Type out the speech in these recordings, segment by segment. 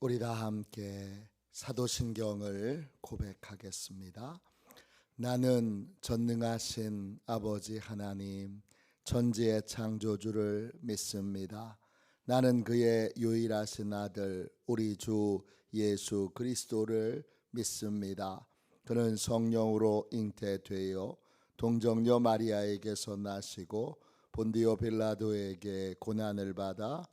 우리 다 함께 사도신경을 고백하겠습니다. 나는 전능하신 아버지 하나님 천지의 창조주를 믿습니다. 나는 그의 유일하신 아들 우리 주 예수 그리스도를 믿습니다. 그는 성령으로 잉태되어 동정녀 마리아에게서 나시고 본디오 빌라도에게 고난을 받아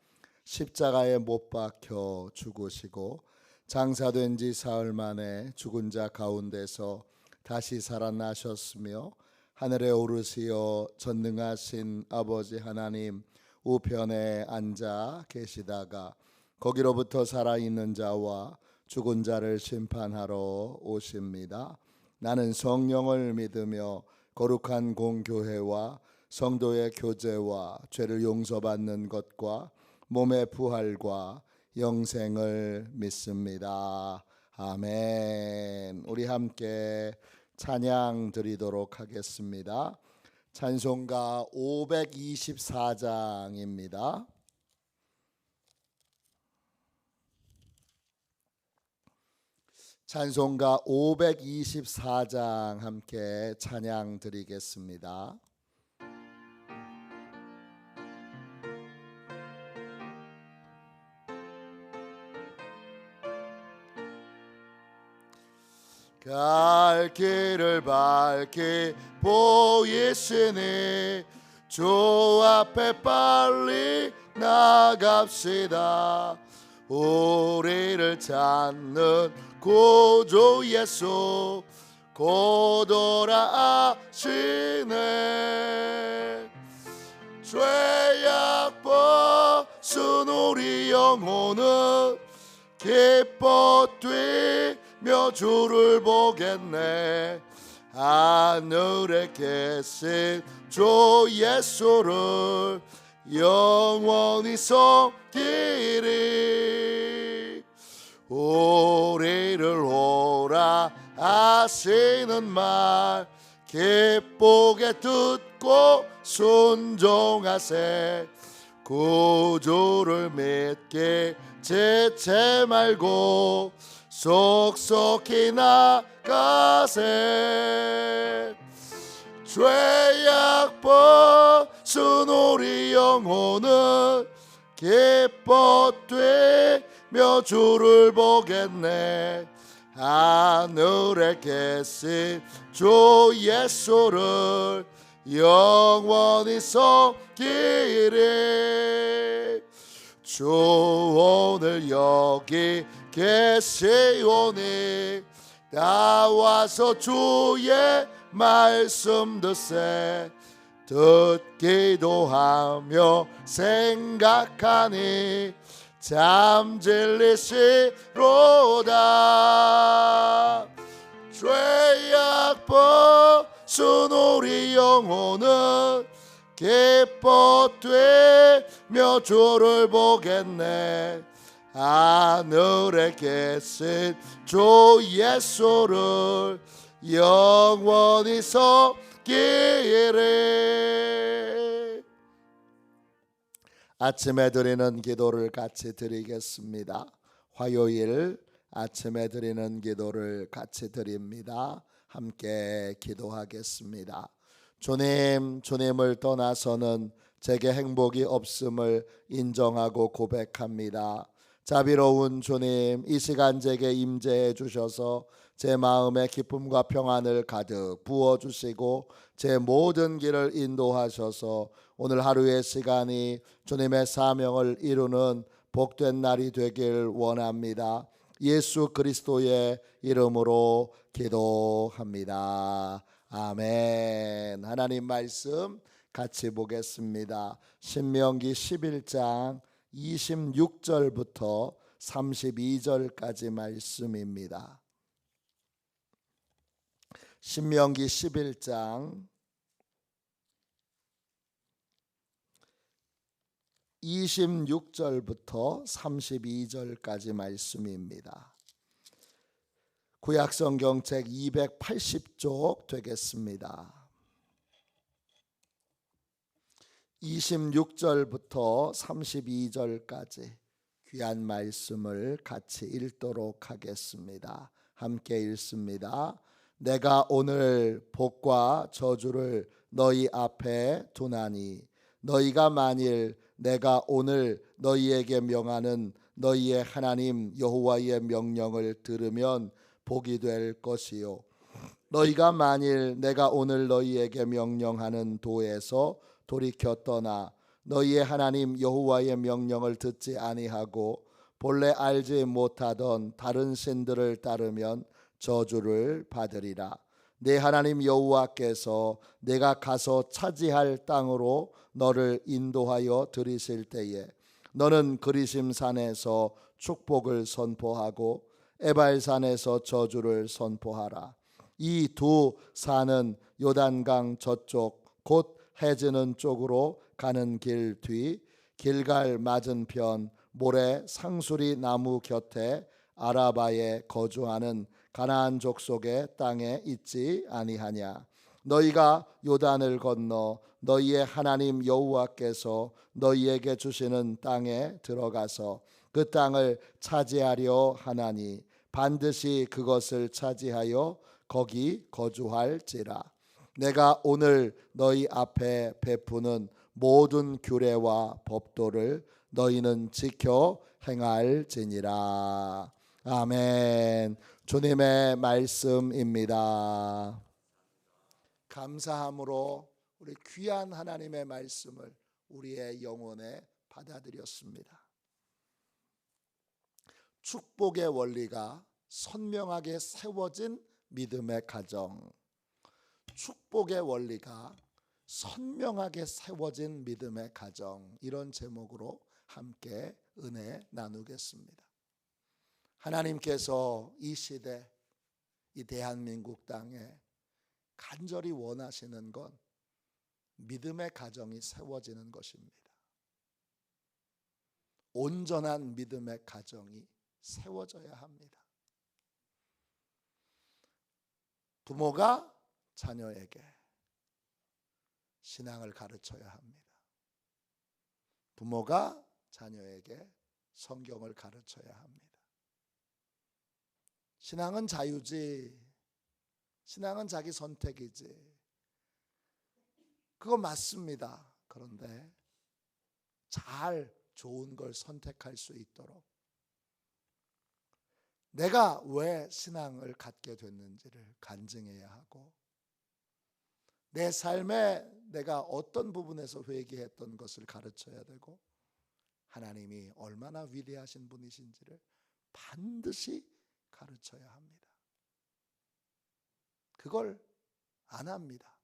십자가에 못 박혀 죽으시고 장사된 지 사흘 만에 죽은 자 가운데서 다시 살아나셨으며 하늘에 오르시어 전능하신 아버지 하나님 우편에 앉아 계시다가 거기로부터 살아있는 자와 죽은 자를 심판하러 오십니다. 나는 성령을 믿으며 거룩한 공교회와 성도의 교제와 죄를 용서받는 것과 몸의 부활과 영생을 믿습니다. 아멘. 우리 함께 찬양 드리도록 하겠습니다. 찬송가 524장입니다. 찬송가 524장 함께 찬양 드리겠습니다. 갈 길을 밝히 보이시니 주 앞에 빨리 나갑시다. 우리를 찾는 구주 예수 곧 돌아오시네. 죄악 벗은 우리 영혼은 기뻐 뛰며 주를 보겠네. 하늘에 계신 주 예수를 영원히 섬기리. 우리를 오라 하시는 말 기쁘게 듣고 순종하세. 구주를 믿기 지체 말고 속속히 나가세. 죄악 벗은 우리 영혼은 기뻐 뛰며 주를 보겠네. 하늘에 계신 주 예수를 영원히 섬기리. 주 오늘 여기 계시오니 나와서 주의 말씀 듣세. 듣기도 하며 생각하니 잠질리시로다. 죄악 벗은 우리 영혼은 기뻐 뛰며 주를 보겠네. 하늘에 계신 주 예수를 영원히 섬기리. 아침에 드리는 기도를 같이 드리겠습니다. 화요일 아침에 드리는 기도를 같이 드립니다. 함께 기도하겠습니다. 주님을 떠나서는 제게 행복이 없음을 인정하고 고백합니다. 자비로운 주님, 이 시간 제게 임재해 주셔서 제 마음에 기쁨과 평안을 가득 부어주시고 제 모든 길을 인도하셔서 오늘 하루의 시간이 주님의 사명을 이루는 복된 날이 되길 원합니다. 예수 그리스도의 이름으로 기도합니다. 아멘. 하나님 말씀 같이 보겠습니다. 신명기 11장 26절부터 32절까지 말씀입니다. 신명기 11장 26절부터 32절까지 말씀입니다. 구약성경 책 280쪽 되겠습니다. 26절부터 32절까지 귀한 말씀을 같이 읽도록 하겠습니다. 함께 읽습니다. 내가 오늘 복과 저주를 너희 앞에 두나니 너희가 만일 내가 오늘 너희에게 명하는 너희의 하나님 여호와의 명령을 들으면 복이 될 것이요 너희가 만일 내가 오늘 너희에게 명령하는 도에서 돌이켜 떠나 너희의 하나님 여호와의 명령을 듣지 아니하고 본래 알지 못하던 다른 신들을 따르면 저주를 받으리라. 내 하나님 여호와께서 내가 가서 차지할 땅으로 너를 인도하여 들이실 때에 너는 그리심산에서 축복을 선포하고 에발산에서 저주를 선포하라. 이 두 산은 요단강 저쪽 곧 해지는 쪽으로 가는 길 뒤 길갈 맞은편 모래 상수리 나무 곁에 아라바에 거주하는 가나안 족속의 땅에 있지 아니하냐. 너희가 요단을 건너 너희의 하나님 여호와께서 너희에게 주시는 땅에 들어가서 그 땅을 차지하려 하나니 반드시 그것을 차지하여 거기 거주할지라. 내가 오늘 너희 앞에 베푸는 모든 규례와 법도를 너희는 지켜 행할지니라. 아멘. 주님의 말씀입니다. 감사함으로 우리 귀한 하나님의 말씀을 우리의 영혼에 받아들였습니다. 축복의 원리가 선명하게 세워진 믿음의 가정. 축복의 원리가 선명하게 세워진 믿음의 가정. 이런 제목으로 함께 은혜 나누겠습니다. 하나님께서 이 시대, 이 대한민국 땅에 간절히 원하시는 건 믿음의 가정이 세워지는 것입니다. 온전한 믿음의 가정이 세워져야 합니다. 부모가 자녀에게 신앙을 가르쳐야 합니다. 부모가 자녀에게 성경을 가르쳐야 합니다. 신앙은 자유지, 신앙은 자기 선택이지. 그거 맞습니다. 그런데 잘 좋은 걸 선택할 수 있도록 내가 왜 신앙을 갖게 됐는지를 간증해야 하고, 내 삶에 내가 어떤 부분에서 회개했던 것을 가르쳐야 되고, 하나님이 얼마나 위대하신 분이신지를 반드시 가르쳐야 합니다. 그걸 안 합니다.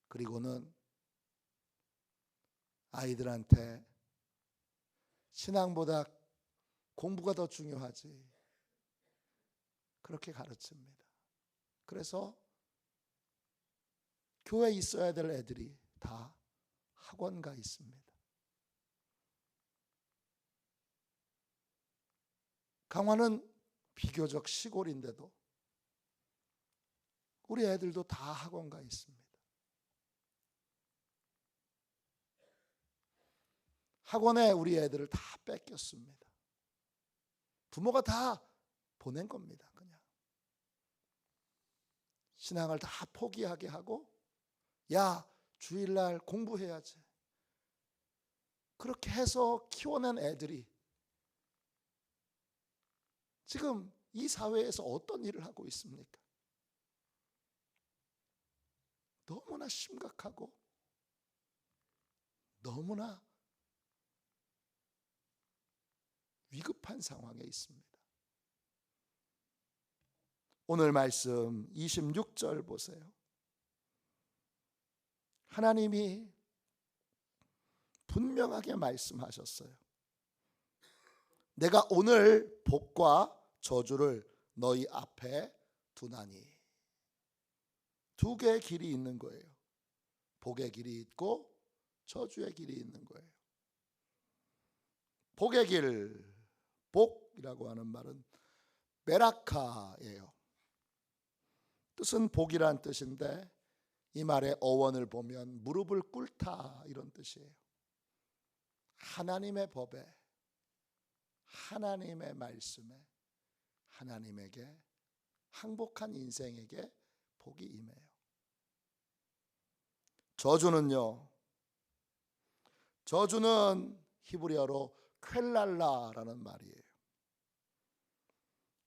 그리고는 아이들한테 신앙보다 공부가 더 중요하지, 그렇게 가르칩니다. 그래서 교회에 있어야 될 애들이 다 학원 가 있습니다. 강화는 비교적 시골인데도 우리 애들도 다 학원 가 있습니다. 학원에 우리 애들을 다 뺏겼습니다. 부모가 다 보낸 겁니다. 그냥 신앙을 다 포기하게 하고, 야, 주일날 공부해야지. 그렇게 해서 키워낸 애들이 지금 이 사회에서 어떤 일을 하고 있습니까? 너무나 심각하고 너무나 위급한 상황에 있습니다. 오늘 말씀 26절 보세요. 하나님이 분명하게 말씀하셨어요. 내가 오늘 복과 저주를 너희 앞에 두나니. 두 개의 길이 있는 거예요. 복의 길이 있고 저주의 길이 있는 거예요. 복의 길, 복이라고 하는 말은 베라카예요. 뜻은 복이란 뜻인데 이 말의 어원을 보면 무릎을 꿇다 이런 뜻이에요. 하나님의 법에, 하나님의 말씀에, 하나님에게, 행복한 인생에게 복이 임해요. 저주는요, 저주는 히브리어로 퀼랄라라는 말이에요.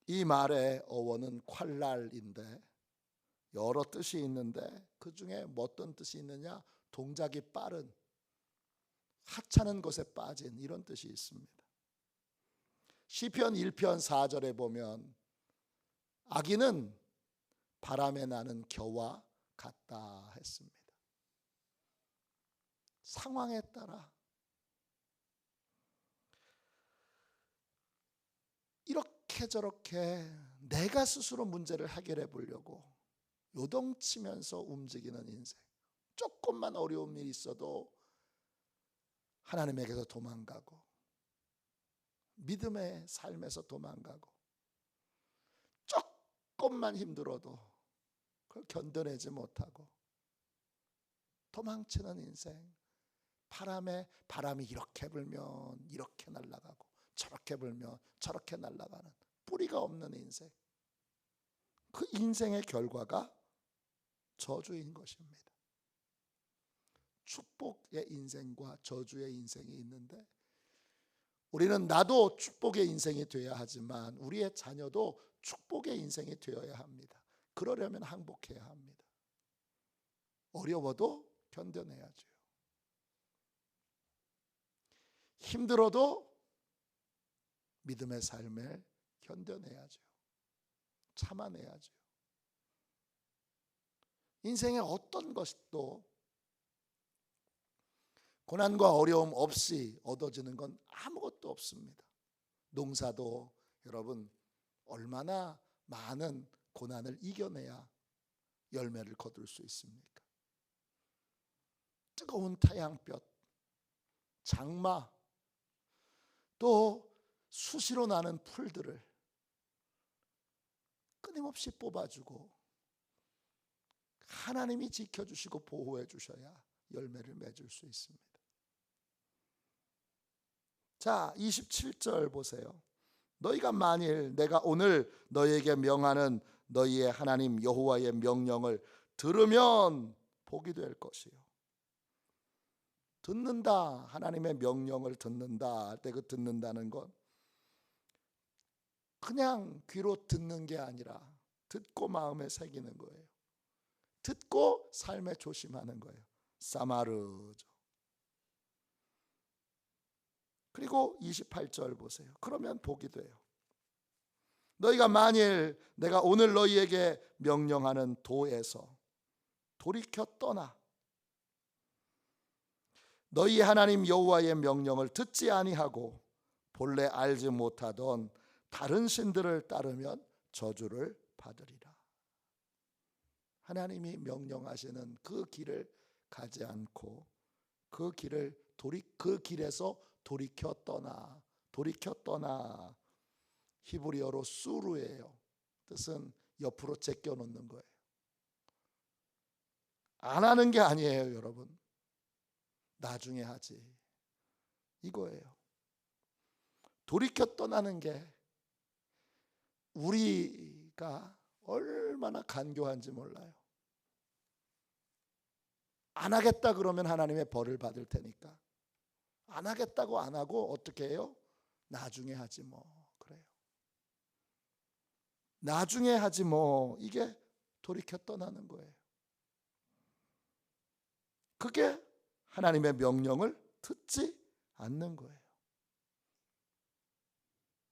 이 말의 어원은 콸랄인데 여러 뜻이 있는데 그 중에 어떤 뜻이 있느냐? 동작이 빠른, 하찮은 것에 빠진, 이런 뜻이 있습니다. 시편 1편 4절에 보면 악인은 바람에 나는 겨와 같다 했습니다. 상황에 따라 이렇게 저렇게 내가 스스로 문제를 해결해 보려고 요동치면서 움직이는 인생. 조금만 어려운 일이 있어도 하나님에게서 도망가고, 믿음의 삶에서 도망가고, 조금만 힘들어도 그걸 견뎌내지 못하고 도망치는 인생. 바람이 이렇게 불면 이렇게 날아가고 저렇게 불면 저렇게 날아가는 뿌리가 없는 인생. 그 인생의 결과가 저주인 것입니다. 축복의 인생과 저주의 인생이 있는데 우리는 나도 축복의 인생이 되어야 하지만 우리의 자녀도 축복의 인생이 되어야 합니다. 그러려면 행복해야 합니다. 어려워도 견뎌내야죠. 힘들어도 믿음의 삶을 견뎌내야죠. 참아내야죠. 인생의 어떤 것도 고난과 어려움 없이 얻어지는 건 아무것도 없습니다. 농사도 여러분 얼마나 많은 고난을 이겨내야 열매를 거둘 수 있습니까? 뜨거운 태양볕, 장마, 또 수시로 나는 풀들을 끊임없이 뽑아주고 하나님이 지켜주시고 보호해 주셔야 열매를 맺을 수 있습니다. 자, 27절 보세요. 너희가 만일 내가 오늘 너희에게 명하는 너희의 하나님 여호와의 명령을 들으면 복이 될 것이요. 듣는다, 하나님의 명령을 듣는다 할 때 그 듣는다는 건 그냥 귀로 듣는 게 아니라 듣고 마음에 새기는 거예요. 듣고 삶에 조심하는 거예요. 사마르죠. 그리고 28절 보세요. 그러면 복이 돼요. 너희가 만일 내가 오늘 너희에게 명령하는 도에서 돌이켜 떠나 너희 하나님 여호와의 명령을 듣지 아니하고 본래 알지 못하던 다른 신들을 따르면 저주를 받으리라. 하나님이 명령하시는 그 길을 가지 않고 그 길에서 돌이켜 떠나 히브리어로 수르예요. 뜻은 옆으로 제껴 놓는 거예요. 안 하는 게 아니에요, 여러분. 나중에 하지, 이거예요. 돌이켜 떠나는 게 우리가 얼마나 간교한지 몰라요. 안 하겠다 그러면 하나님의 벌을 받을 테니까 안 하겠다고 안 하고 어떻게 해요? 나중에 하지 뭐, 그래요. 나중에 하지 뭐, 이게 돌이켜 떠나는 거예요. 그게 하나님의 명령을 듣지 않는 거예요.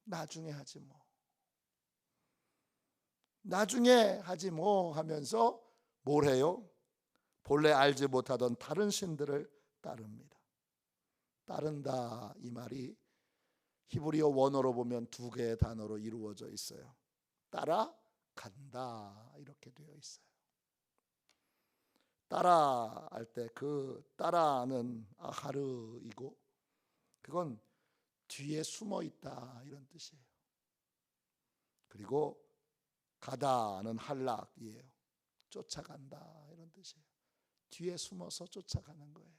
나중에 하지 뭐, 나중에 하지 뭐 하면서 뭘 해요? 본래 알지 못하던 다른 신들을 따릅니다. 따른다, 이 말이 히브리어 원어로 보면 두 개의 단어로 이루어져 있어요. 따라간다, 이렇게 되어 있어요. 따라 할 때 그 따라는 아하르이고 그건 뒤에 숨어 있다, 이런 뜻이에요. 그리고 가다는 할락이에요. 쫓아간다, 이런 뜻이에요. 뒤에 숨어서 쫓아가는 거예요.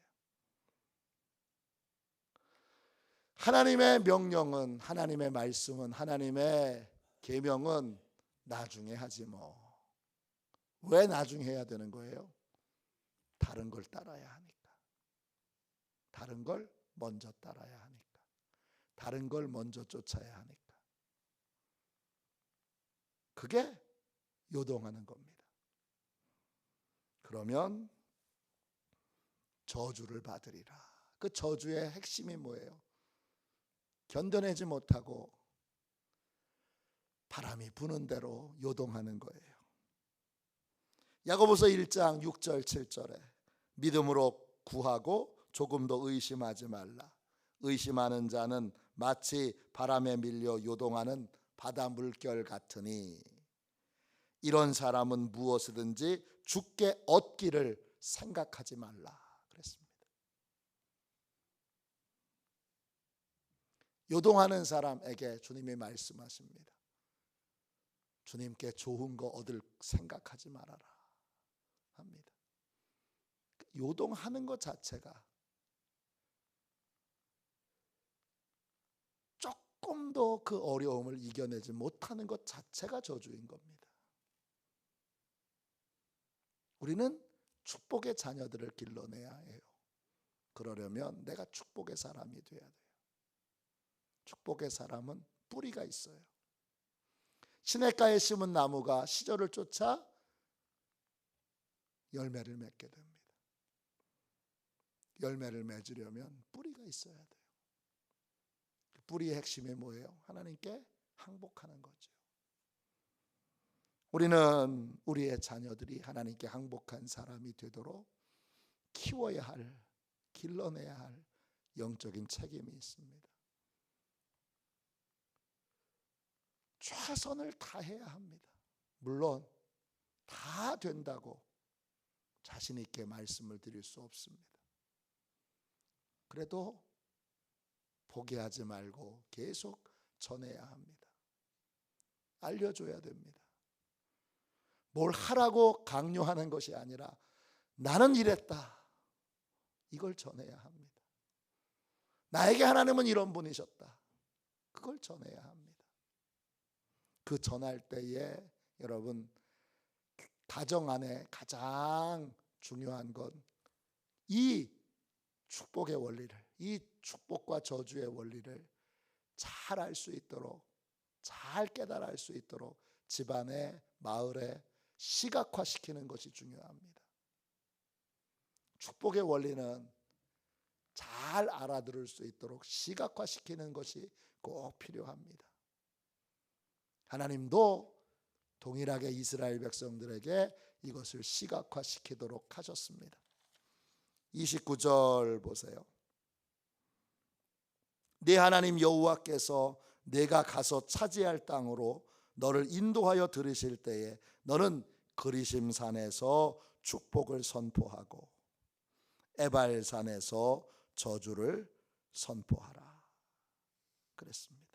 하나님의 명령은, 하나님의 말씀은, 하나님의 계명은 나중에 하지 뭐. 왜 나중에 해야 되는 거예요? 다른 걸 따라야 하니까. 다른 걸 먼저 따라야 하니까. 다른 걸 먼저 쫓아야 하니까. 그게 요동하는 겁니다. 그러면 저주를 받으리라. 그 저주의 핵심이 뭐예요? 견뎌내지 못하고 바람이 부는 대로 요동하는 거예요. 야고보서 1장 6절 7절에 믿음으로 구하고 조금 더 의심하지 말라. 의심하는 자는 마치 바람에 밀려 요동하는 바다 물결 같으니 이런 사람은 무엇이든지 주께 얻기를 생각하지 말라 그랬습니다. 요동하는 사람에게 주님이 말씀하십니다. 주님께 좋은 거 얻을 생각하지 말아라 합니다. 요동하는 것 자체가 조금 더 그 어려움을 이겨내지 못하는 것 자체가 저주인 겁니다. 우리는 축복의 자녀들을 길러내야 해요. 그러려면 내가 축복의 사람이 돼야 돼요. 축복의 사람은 뿌리가 있어요. 시냇가에 심은 나무가 시절을 쫓아 열매를 맺게 됩니다. 열매를 맺으려면 뿌리가 있어야 돼요. 그 뿌리의 핵심이 뭐예요? 하나님께 항복하는 거죠. 우리는 우리의 자녀들이 하나님께 항복한 사람이 되도록 키워야 할, 길러내야 할 영적인 책임이 있습니다. 최선을 다해야 합니다. 물론 다 된다고 자신 있게 말씀을 드릴 수 없습니다. 그래도 포기하지 말고 계속 전해야 합니다. 알려줘야 됩니다. 뭘 하라고 강요하는 것이 아니라 나는 이랬다. 이걸 전해야 합니다. 나에게 하나님은 이런 분이셨다. 그걸 전해야 합니다. 그 전할 때에 여러분 가정 안에 가장 중요한 건 이 축복의 원리를, 이 축복과 저주의 원리를 잘 알 수 있도록, 잘 깨달아 알 수 있도록 집안에, 마을에 시각화시키는 것이 중요합니다. 축복의 원리는 잘 알아들을 수 있도록 시각화시키는 것이 꼭 필요합니다. 하나님도 동일하게 이스라엘 백성들에게 이것을 시각화시키도록 하셨습니다. 29절 보세요. 네 하나님 여호와께서 내가 가서 차지할 땅으로 너를 인도하여 들으실 때에 너는 그리심 산에서 축복을 선포하고 에발산에서 저주를 선포하라 그랬습니다.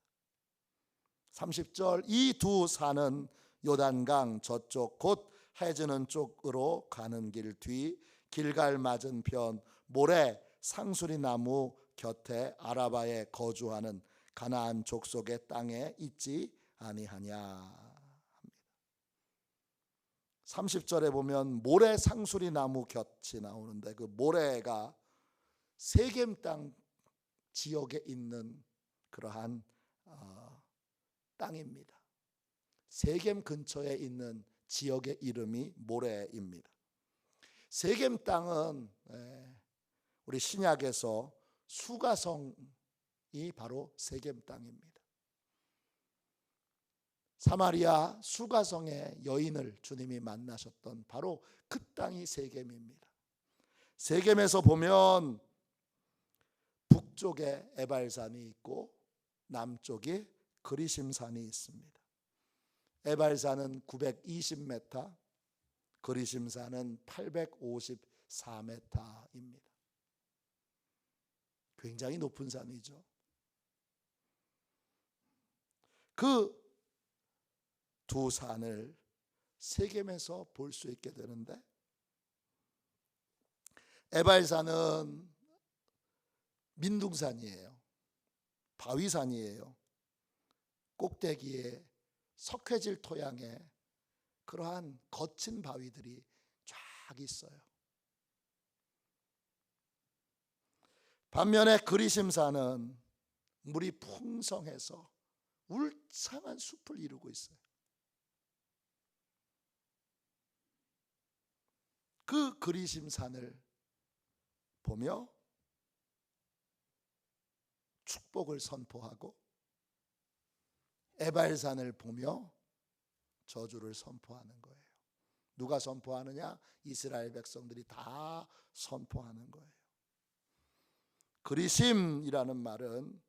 30절 이 두 산은 요단강 저쪽 곧 해지는 쪽으로 가는 길 뒤 길갈 맞은편 모래 상수리 나무 곁에 아라바에 거주하는 가나안 족속의 땅에 있지 아니하냐 합니다. 30절에 보면 모래 상수리 나무 곁이 나오는데 그 모래가 세겜 땅 지역에 있는 그러한 땅입니다. 세겜 근처에 있는 지역의 이름이 모래입니다. 세겜 땅은 우리 신약에서 수가성이 바로 세겜 땅입니다. 사마리아 수가성의 여인을 주님이 만나셨던 바로 그 땅이 세겜입니다. 세겜에서 보면 북쪽에 에발산이 있고 남쪽에 그리심산이 있습니다. 에발산은 920m, 그리심산은 854m입니다. 굉장히 높은 산이죠. 그 두 산을 세겜에서 볼 수 있게 되는데 에발산은 민둥산이에요. 바위산이에요. 꼭대기에 석회질 토양에 그러한 거친 바위들이 쫙 있어요. 반면에 그리심산은 물이 풍성해서 울창한 숲을 이루고 있어요. 그 그리심산을 보며 축복을 선포하고 에발산을 보며 저주를 선포하는 거예요. 누가 선포하느냐? 이스라엘 백성들이 다 선포하는 거예요. 그리심이라는 말은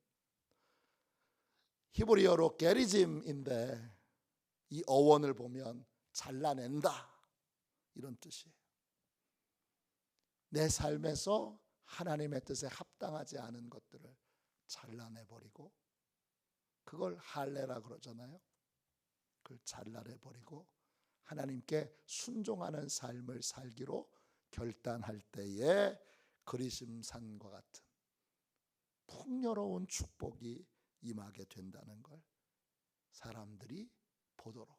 히브리어로 게리짐인데 이 어원을 보면 잘라낸다 이런 뜻이에요. 내 삶에서 하나님의 뜻에 합당하지 않은 것들을 잘라내버리고, 그걸 할례라 그러잖아요. 그걸 잘라내버리고 하나님께 순종하는 삶을 살기로 결단할 때에 그리심산과 같은 풍요로운 축복이 임하게 된다는 걸 사람들이 보도록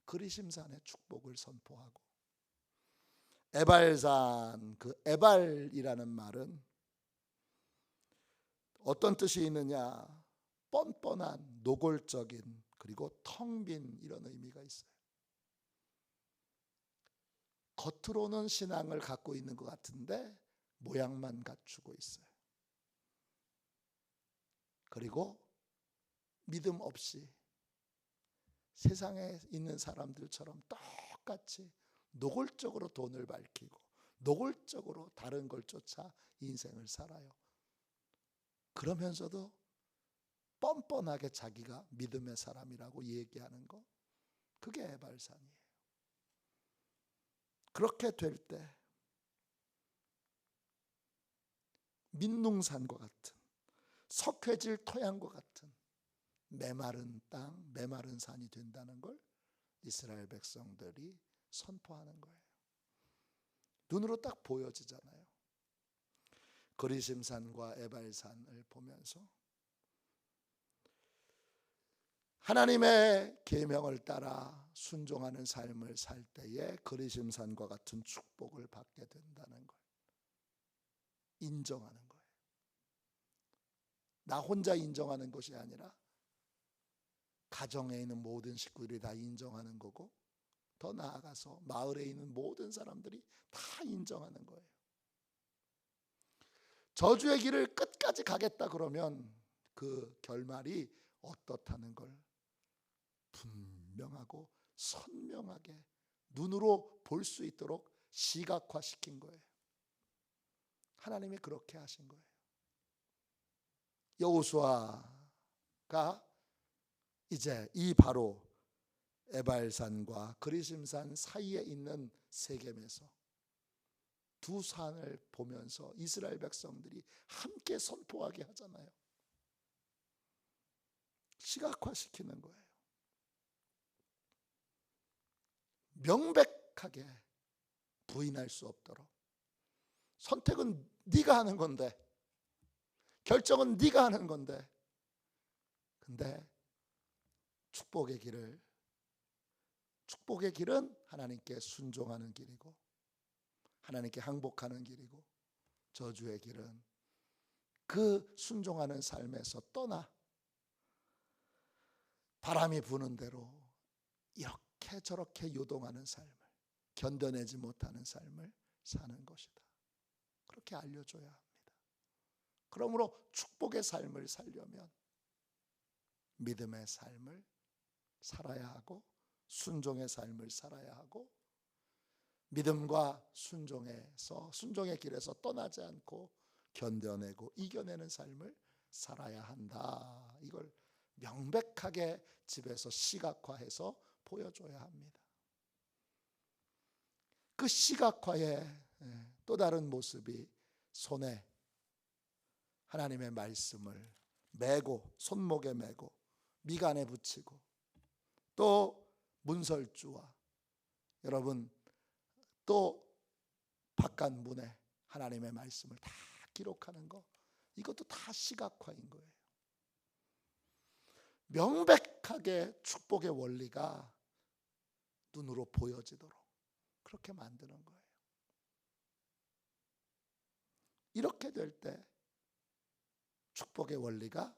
그리심산의 축복을 선포하고, 에발산, 그 에발이라는 말은 어떤 뜻이 있느냐? 뻔뻔한, 노골적인, 그리고 텅 빈 이런 의미가 있어요. 겉으로는 신앙을 갖고 있는 것 같은데 모양만 갖추고 있어요. 그리고 믿음 없이 세상에 있는 사람들처럼 똑같이 노골적으로 돈을 밝히고 노골적으로 다른 걸 쫓아 인생을 살아요. 그러면서도 뻔뻔하게 자기가 믿음의 사람이라고 얘기하는 거, 그게 에발산이에요. 그렇게 될 때 민둥산과 같은 석회질 토양과 같은 메마른 땅, 메마른 산이 된다는 걸 이스라엘 백성들이 선포하는 거예요. 눈으로 딱 보여지잖아요. 그리심산과 에발산을 보면서 하나님의 계명을 따라 순종하는 삶을 살 때에 그리심산과 같은 축복을 받게 된다는 걸 인정하는 거예요. 나 혼자 인정하는 것이 아니라 가정에 있는 모든 식구들이 다 인정하는 거고, 더 나아가서 마을에 있는 모든 사람들이 다 인정하는 거예요. 저주의 길을 끝까지 가겠다 그러면 그 결말이 어떻다는 걸 분명하고 선명하게 눈으로 볼 수 있도록 시각화시킨 거예요. 하나님이 그렇게 하신 거예요. 여호수아가 이제 이 바로 에발산과 그리심산 사이에 있는 세겜에서 두 산을 보면서 이스라엘 백성들이 함께 선포하게 하잖아요. 시각화시키는 거예요. 명백하게 부인할 수 없도록. 선택은 네가 하는 건데, 결정은 네가 하는 건데, 근데 축복의 길은 하나님께 순종하는 길이고 하나님께 항복하는 길이고, 저주의 길은 그 순종하는 삶에서 떠나 바람이 부는 대로 이렇게 저렇게 요동하는 삶을, 견뎌내지 못하는 삶을 사는 것이다. 그렇게 알려줘야 합니다. 그러므로 축복의 삶을 살려면 믿음의 삶을 살아야 하고 순종의 삶을 살아야 하고, 믿음과 순종에서, 순종의 길에서 떠나지 않고 견뎌내고 이겨내는 삶을 살아야 한다. 이걸 명백하게 집에서 시각화해서 보여줘야 합니다. 그 시각화의 또 다른 모습이 손에 하나님의 말씀을 메고, 손목에 메고 미간에 붙이고, 또 문설주와 여러분 또 바깥 문에 하나님의 말씀을 다 기록하는 거, 이것도 다 시각화인 거예요. 명백하게 축복의 원리가 눈으로 보여지도록 그렇게 만드는 거예요. 이렇게 될 때 축복의 원리가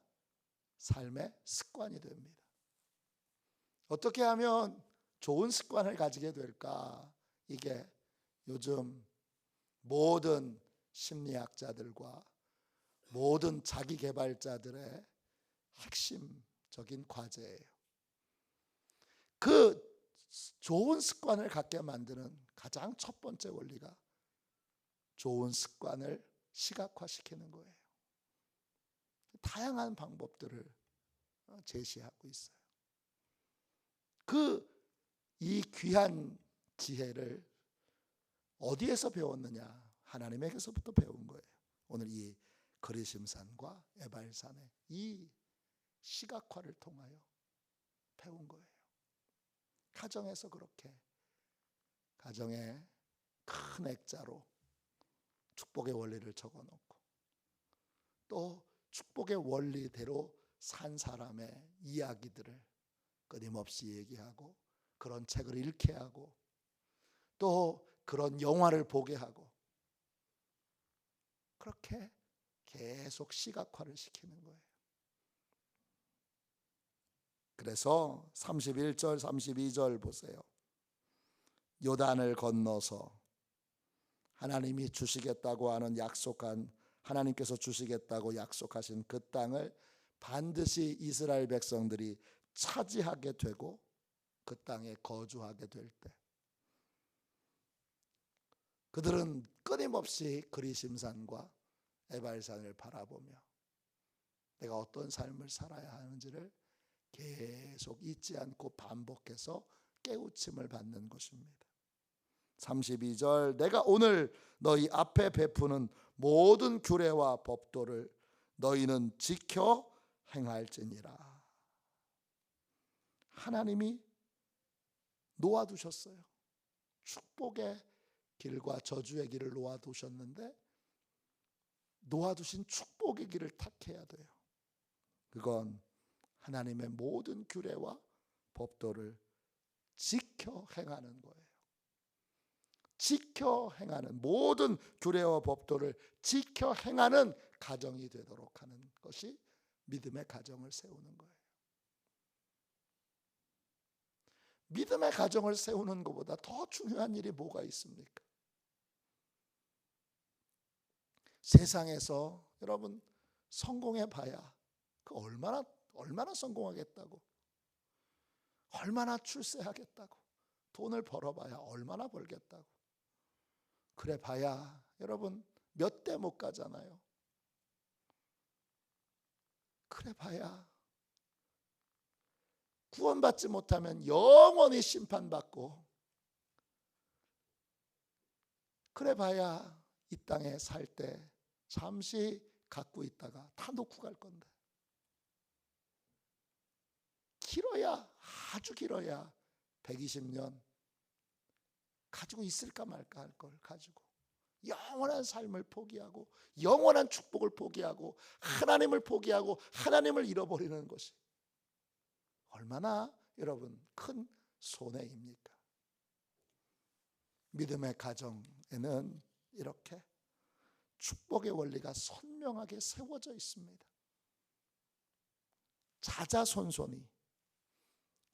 삶의 습관이 됩니다. 어떻게 하면 좋은 습관을 가지게 될까? 이게 요즘 모든 심리학자들과 모든 자기개발자들의 핵심적인 과제예요. 그 좋은 습관을 갖게 만드는 가장 첫 번째 원리가 좋은 습관을 시각화시키는 거예요. 다양한 방법들을 제시하고 있어요. 이 귀한 지혜를 어디에서 배웠느냐? 하나님에게서부터 배운 거예요. 오늘 이 그리심산과 에발산의 이 시각화를 통하여 배운 거예요. 가정에서 그렇게 가정에 큰 액자로 축복의 원리를 적어놓고 또 축복의 원리대로 산 사람의 이야기들을 끊임없이 얘기하고 그런 책을 읽게 하고 또 그런 영화를 보게 하고 그렇게 계속 시각화를 시키는 거예요. 그래서 31절 32절 보세요. 요단을 건너서 하나님이 주시겠다고 하는 하나님께서 주시겠다고 약속하신 그 땅을 반드시 이스라엘 백성들이 차지하게 되고 그 땅에 거주하게 될 때 그들은 끊임없이 그리심산과 에발산을 바라보며 내가 어떤 삶을 살아야 하는지를 계속 잊지 않고 반복해서 깨우침을 받는 것입니다. 32절 내가 오늘 너희 앞에 베푸는 모든 규례와 법도를 너희는 지켜 행할지니라. 하나님이 놓아두셨어요. 축복의 길과 저주의 길을 놓아두셨는데 놓아두신 축복의 길을 택해야 돼요. 그건 하나님의 모든 규례와 법도를 지켜 행하는 거예요. 지켜 행하는 모든 규례와 법도를 지켜 행하는 가정이 되도록 하는 것이 믿음의 가정을 세우는 거예요. 믿음의 가정을 세우는 것보다 더 중요한 일이 뭐가 있습니까? 세상에서 여러분 성공해 봐야 그 얼마나 성공하겠다고, 얼마나 출세하겠다고, 돈을 벌어봐야 얼마나 벌겠다고. 그래 봐야 여러분 몇 대 못 가잖아요. 그래 봐야 구원받지 못하면 영원히 심판받고, 그래 봐야 이 땅에 살 때 잠시 갖고 있다가 다 놓고 갈 건데, 길어야 아주 길어야 120년 가지고 있을까 말까 할 걸 가지고 영원한 삶을 포기하고 영원한 축복을 포기하고 하나님을 포기하고 하나님을 잃어버리는 것이 얼마나 여러분 큰 손해입니까? 믿음의 가정에는 이렇게 축복의 원리가 선명하게 세워져 있습니다. 자자손손이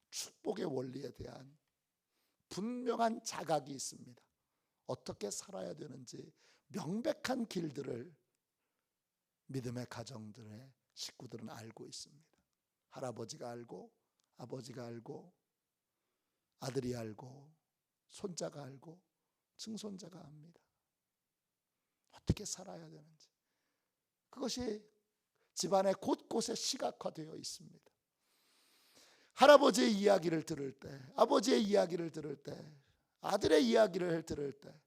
축복의 원리에 대한 분명한 자각이 있습니다. 어떻게 살아야 되는지 명백한 길들을 믿음의 가정들의 식구들은 알고 있습니다. 할아버지가 알고, 아버지가 알고, 아들이 알고, 손자가 알고, 증손자가 압니다. 어떻게 살아야 되는지. 그것이 집안의 곳곳에 시각화되어 있습니다. 할아버지의 이야기를 들을 때, 아버지의 이야기를 들을 때, 아들의 이야기를 들을 때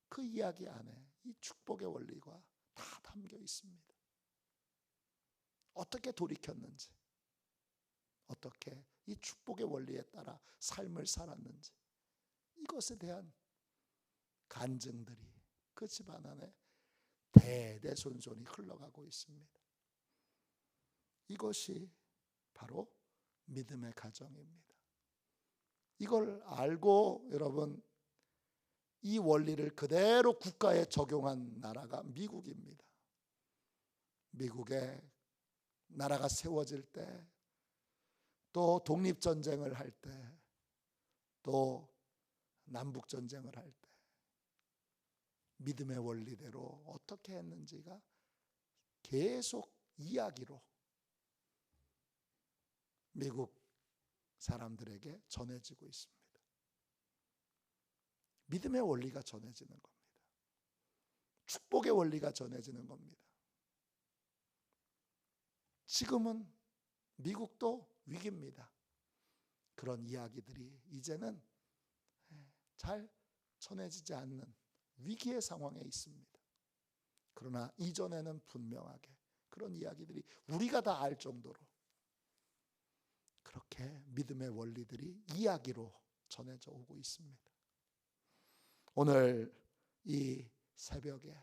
그 이야기 안에 이 축복의 원리가 다 담겨 있습니다. 어떻게 돌이켰는지, 어떻게 이 축복의 원리에 따라 삶을 살았는지, 이것에 대한 간증들이 그 집안 안에 대대손손이 흘러가고 있습니다. 이것이 바로 믿음의 가정입니다. 이걸 알고 여러분 이 원리를 그대로 국가에 적용한 나라가 미국입니다. 미국의 나라가 세워질 때, 또 독립전쟁을 할 때, 또 남북전쟁을 할 때 믿음의 원리대로 어떻게 했는지가 계속 이야기로 미국 사람들에게 전해지고 있습니다. 믿음의 원리가 전해지는 겁니다. 축복의 원리가 전해지는 겁니다. 지금은 미국도 위기입니다. 그런 이야기들이 이제는 잘 전해지지 않는 위기의 상황에 있습니다. 그러나 이전에는 분명하게 그런 이야기들이 우리가 다 알 정도로 그렇게 믿음의 원리들이 이야기로 전해져 오고 있습니다. 오늘 이 새벽에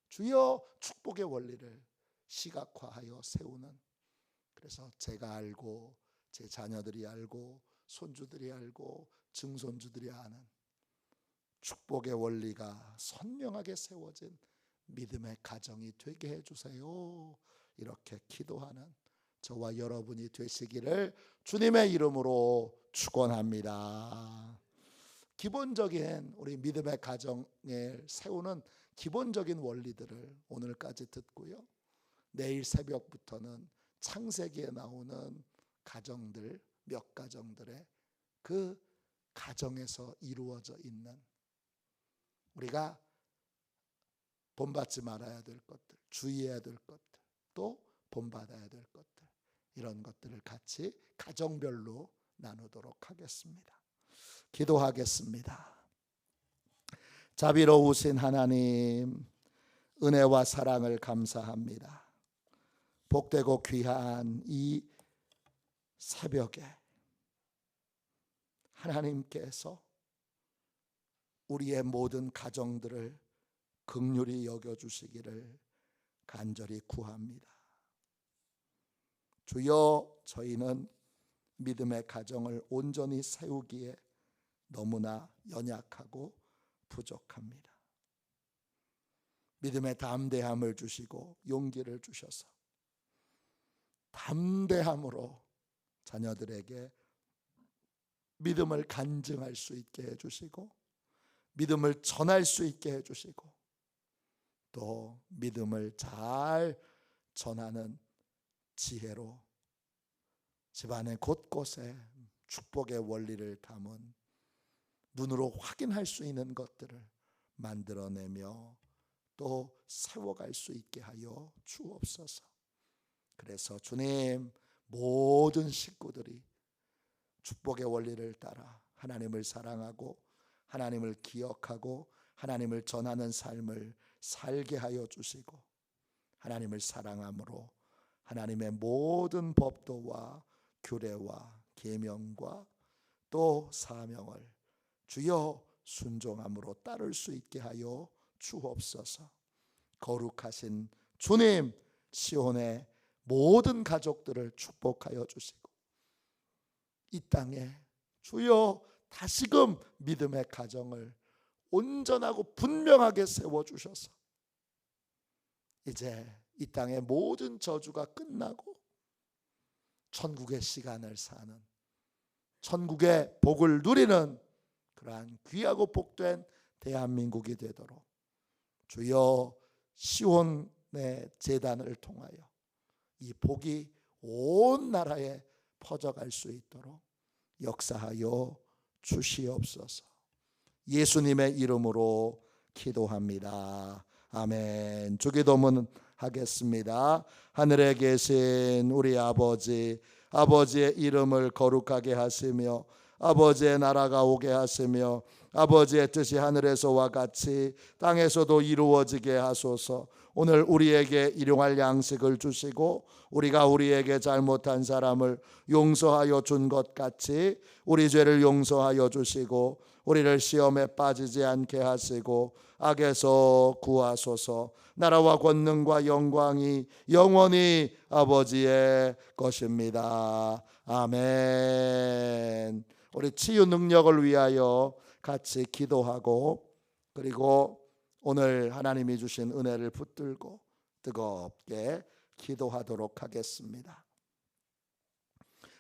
주여 축복의 원리를 시각화하여 세우는, 그래서 제가 알고 제 자녀들이 알고 손주들이 알고 증손주들이 아는 축복의 원리가 선명하게 세워진 믿음의 가정이 되게 해주세요. 이렇게 기도하는 저와 여러분이 되시기를 주님의 이름으로 축원합니다. 기본적인 우리 믿음의 가정을 세우는 기본적인 원리들을 오늘까지 듣고요. 내일 새벽부터는 창세기에 나오는 가정들, 몇 가정들의 그 가정에서 이루어져 있는 우리가 본받지 말아야 될 것들, 주의해야 될 것들, 또 본받아야 될 것들, 이런 것들을 같이 가정별로 나누도록 하겠습니다. 기도하겠습니다. 자비로우신 하나님, 은혜와 사랑을 감사합니다. 복되고 귀한 이 새벽에 하나님께서 우리의 모든 가정들을 긍휼히 여겨주시기를 간절히 구합니다. 주여, 저희는 믿음의 가정을 온전히 세우기에 너무나 연약하고 부족합니다. 믿음의 담대함을 주시고 용기를 주셔서 담대함으로 자녀들에게 믿음을 간증할 수 있게 해주시고, 믿음을 전할 수 있게 해주시고, 또 믿음을 잘 전하는 지혜로 집안의 곳곳에 축복의 원리를 담은 눈으로 확인할 수 있는 것들을 만들어내며 또 세워갈 수 있게 하여 주옵소서. 그래서 주님, 모든 식구들이 축복의 원리를 따라 하나님을 사랑하고 하나님을 기억하고 하나님을 전하는 삶을 살게 하여 주시고, 하나님을 사랑함으로 하나님의 모든 법도와 규례와 계명과 또 사명을 주여 순종함으로 따를 수 있게 하여 주옵소서. 거룩하신 주님, 시온의 모든 가족들을 축복하여 주시고, 이 땅에 주여 다시금 믿음의 가정을 온전하고 분명하게 세워주셔서 이제 이 땅의 모든 저주가 끝나고 천국의 시간을 사는, 천국의 복을 누리는 그러한 귀하고 복된 대한민국이 되도록 주여 시온의 제단을 통하여 이 복이 온 나라에 퍼져갈 수 있도록 역사하여 주시옵소서. 예수님의 이름으로 기도합니다. 아멘. 주기도문 하겠습니다. 하늘에 계신 우리 아버지, 아버지의 이름을 거룩하게 하시며 아버지의 나라가 오게 하시며 아버지의 뜻이 하늘에서와 같이 땅에서도 이루어지게 하소서. 오늘 우리에게 일용할 양식을 주시고 우리가 우리에게 잘못한 사람을 용서하여 준 것 같이 우리 죄를 용서하여 주시고 우리를 시험에 빠지지 않게 하시고 악에서 구하소서. 나라와 권능과 영광이 영원히 아버지의 것입니다. 아멘. 우리 치유 능력을 위하여 같이 기도하고, 그리고 오늘 하나님이 주신 은혜를 붙들고 뜨겁게 기도하도록 하겠습니다.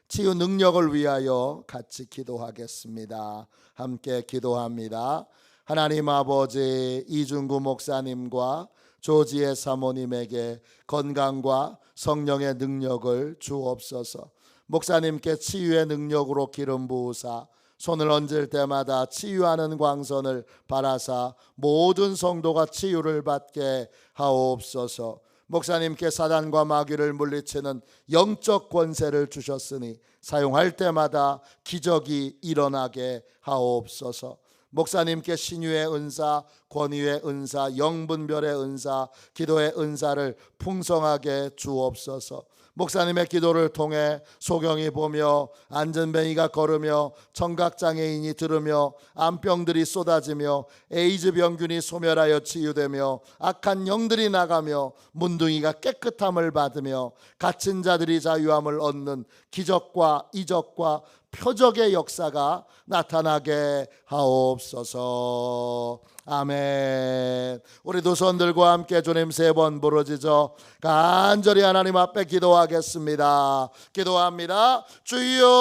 치유 능력을 위하여 같이 기도하겠습니다. 함께 기도합니다. 하나님 아버지, 이중구 목사님과 조지혜 사모님에게 건강과 성령의 능력을 주옵소서. 목사님께 치유의 능력으로 기름 부으사 손을 얹을 때마다 치유하는 광선을 바라사 모든 성도가 치유를 받게 하옵소서. 목사님께 사단과 마귀를 물리치는 영적 권세를 주셨으니 사용할 때마다 기적이 일어나게 하옵소서. 목사님께 신유의 은사, 권위의 은사, 영분별의 은사, 기도의 은사를 풍성하게 주옵소서. 목사님의 기도를 통해 소경이 보며, 안전뱅이가 걸으며, 청각장애인이 들으며, 암병들이 쏟아지며, 에이즈 병균이 소멸하여 치유되며, 악한 영들이 나가며, 문둥이가 깨끗함을 받으며, 갇힌 자들이 자유함을 얻는 기적과 이적과 표적의 역사가 나타나게 하옵소서. 아멘. 우리 두 손 들고 함께 주님 3번 부르짖어 간절히 하나님 앞에 기도하겠습니다. 기도합니다. 주여,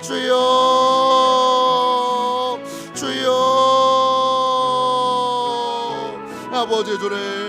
주여, 주여. 아버지 주님,